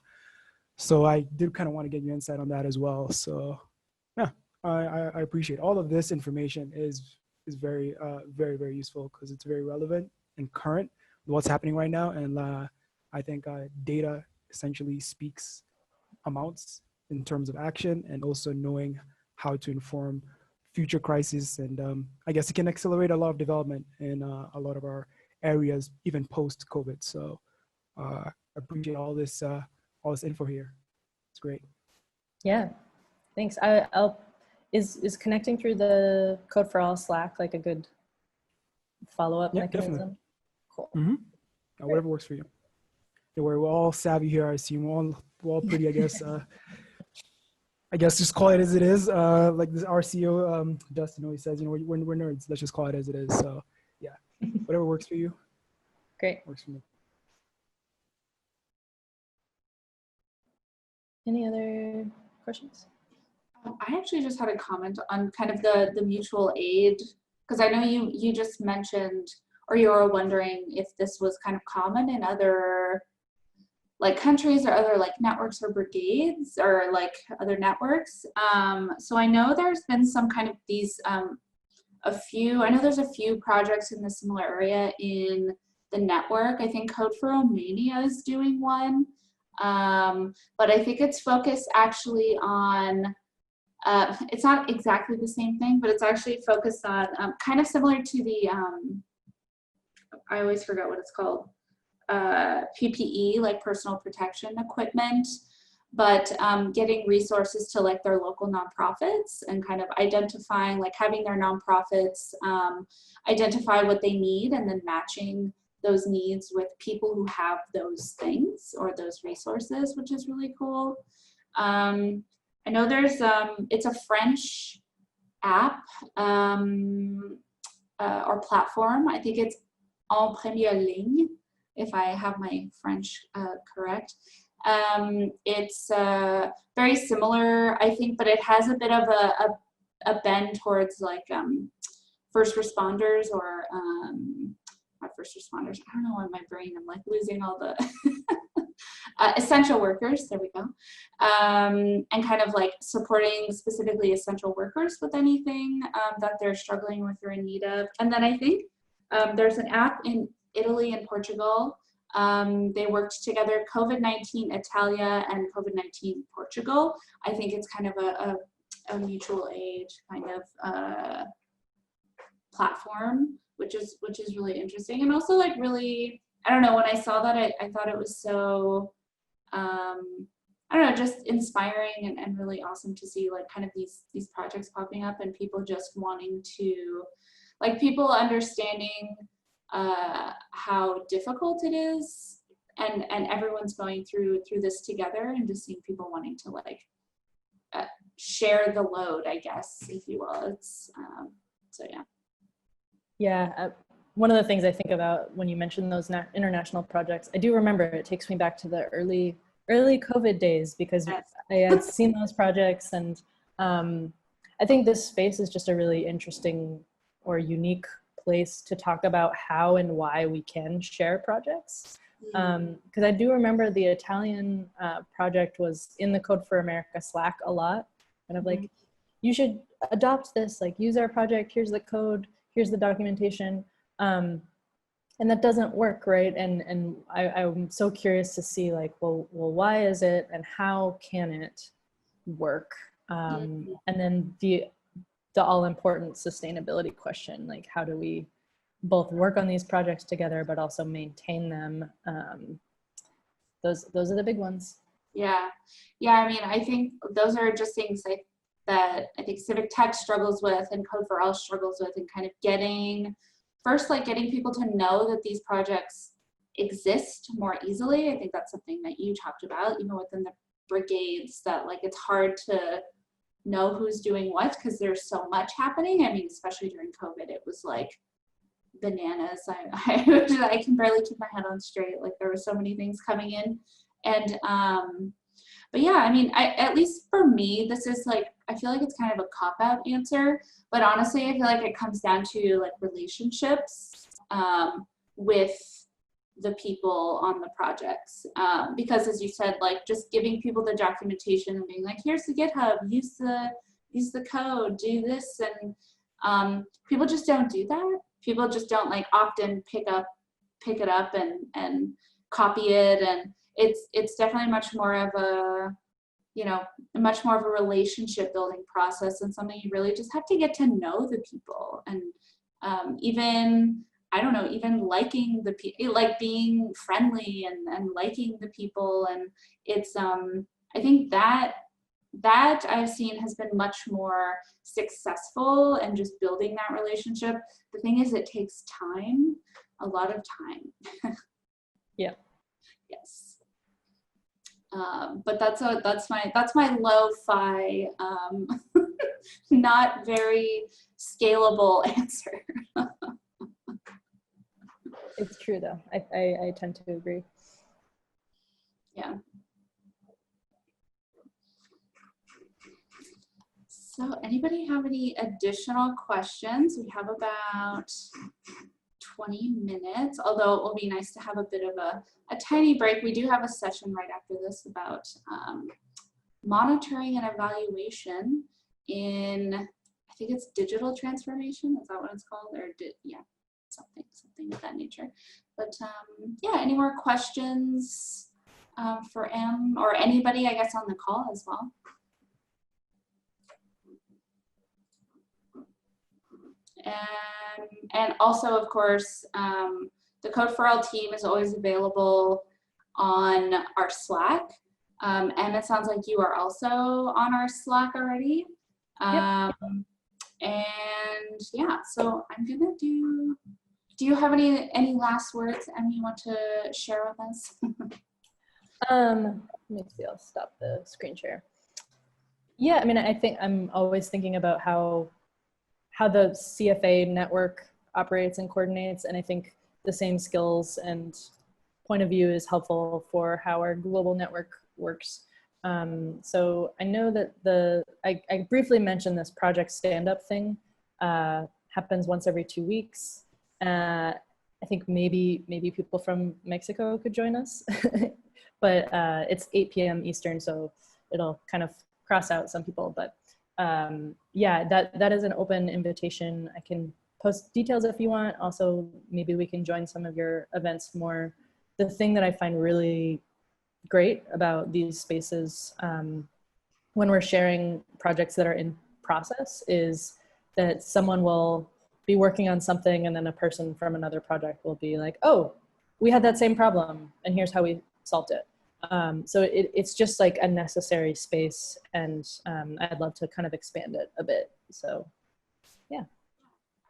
So I did kind of want to get your insight on that as well. So yeah, I appreciate all of this information is very, very, very useful because it's very relevant and current with what's happening right now. And I think data essentially speaks amounts in terms of action and also knowing how to inform future crises. And I guess it can accelerate a lot of development in a lot of our areas, even post-COVID. So I appreciate all this info here. It's great. Yeah, thanks. Is connecting through the Code for All Slack like a good follow-up mechanism? Definitely. Cool. Mm-hmm. Whatever works for you. Yeah, we're all savvy here, I assume. We're all pretty, I guess. I guess just call it as it is. Like this RCO, Dustin always says, you know, we're nerds. Let's just call it as it is. So yeah, whatever works for you. Great. Works for me. Any other questions? I actually just had a comment on kind of the mutual aid, because I know you just mentioned or you're wondering if this was kind of common in other like countries or other like networks or brigades or like other networks. So I know there's been some kind of these, I know there's a few projects in the similar area in the network. I think Code for Romania is doing one, but I think it's focused actually on, it's not exactly the same thing, but it's actually focused on kind of similar to the, I always forget what it's called, PPE, like personal protection equipment, but getting resources to like their local nonprofits and kind of identifying, like having their nonprofits identify what they need and then matching those needs with people who have those things or those resources, which is really cool. I know there's, it's a French app or platform. I think it's En Première Ligne, if I have my French correct. It's very similar, I think, but it has a bit of a bend towards like first responders or not first responders. I don't know why my brain, I'm like losing all the essential workers, there we go. And kind of like supporting specifically essential workers with anything that they're struggling with or in need of. And then I think there's an app in Italy and Portugal. They worked together, COVID-19 Italia and COVID-19 Portugal. I think it's kind of a mutual aid kind of platform, which is really interesting. And also like really, I don't know, when I saw that, I thought it was so, I don't know, just inspiring and really awesome to see like kind of these projects popping up and people just wanting to, like people understanding how difficult it is and everyone's going through this together, and just seeing people wanting to like share the load, I guess, if you will. It's so yeah. Yeah, one of the things I think about when you mention those international projects, I do remember it takes me back to the early COVID days, because Yes. I had seen those projects, and I think this space is just a really interesting or unique place to talk about how and why we can share projects. Because I do remember the Italian project was in the Code for America Slack a lot, kind of like, you should adopt this, like use our project, here's the code, here's the documentation. And that doesn't work, right? And I'm so curious to see like, well, why is it and how can it work? And then the all-important sustainability question, like how do we both work on these projects together but also maintain them? Those are the big ones. Yeah, I mean, I think those are just things like that I think Civic Tech struggles with and Code for All struggles with, and kind of getting people to know that these projects exist more easily. I think that's something that you talked about, even within the brigades, that like it's hard to know who's doing what because there's so much happening. I mean, especially during COVID, it was like bananas. I can barely keep my head on straight. Like there were so many things coming in, and but yeah, I mean, at least for me, this is like, I feel like it's kind of a cop-out answer, but honestly, I feel like it comes down to like relationships with the people on the projects, because as you said, like just giving people the documentation and being like, here's the GitHub, use the code, do this, and people just don't do that. People just don't like often pick it up and copy it, and it's definitely much more of a, you know, much more of a relationship building process, and something you really just have to get to know the people, and even, I don't know, even liking the people, like being friendly and liking the people. And it's, I think that I've seen has been much more successful and just building that relationship. The thing is, it takes time, a lot of time. Yeah. Yes. But that's my lo-fi, not very scalable answer. It's true though. I tend to agree. Yeah. So anybody have any additional questions? We have about 20 minutes, although it will be nice to have a bit of a tiny break. We do have a session right after this about monitoring and evaluation in, I think it's digital transformation. Is that what it's called? Or yeah, something of that nature. But yeah, any more questions for Em or anybody, I guess, on the call as well? And also, of course, the Code for All team is always available on our Slack. And it sounds like you are also on our Slack already. Yep. And yeah, so I'm gonna do you have any last words, Em, you want to share with us? Let me see, I'll stop the screen share. Yeah, I mean, I think I'm always thinking about how the CFA network operates and coordinates, and I think the same skills and point of view is helpful for how our global network works. So I know that I briefly mentioned this project stand-up thing happens once every 2 weeks. I think maybe people from Mexico could join us, but it's 8 p.m. Eastern, so it'll kind of cross out some people, but yeah, that is an open invitation. I can post details if you want. Also, maybe we can join some of your events more. The thing that I find really great about these spaces when we're sharing projects that are in process is that someone will be working on something and then a person from another project will be like, oh, we had that same problem and here's how we solved it. So it's just like a necessary space, and I'd love to kind of expand it a bit. So yeah.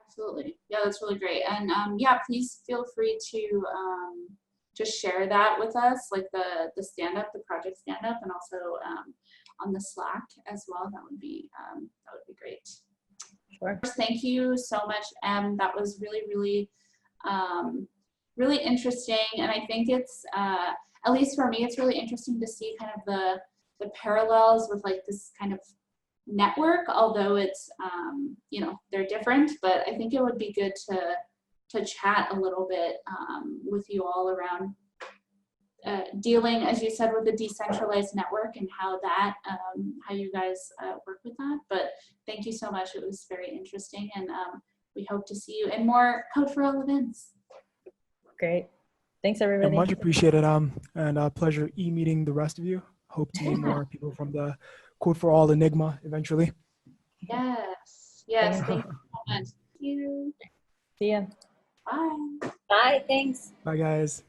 Absolutely. Yeah, that's really great. And yeah, please feel free to just share that with us, like the stand-up, the project stand-up, and also on the Slack as well. That would be great. Sure. Thank you so much, Em. That was really, really, really interesting. And I think it's, at least for me, it's really interesting to see kind of the parallels with like this kind of network, although it's, you know, they're different, but I think it would be good to chat a little bit with you all around dealing, as you said, with the decentralized network and how that, how you guys work with that. But thank you so much. It was very interesting, and we hope to see you in more Code for All events. Great. Thanks, everybody. And much appreciated. And a pleasure meeting the rest of you. Hope to meet more people from the Code for All Enigma eventually. Yes. Yes. Thank you so much. Thank you. See ya. Bye. Bye, thanks. Bye, guys.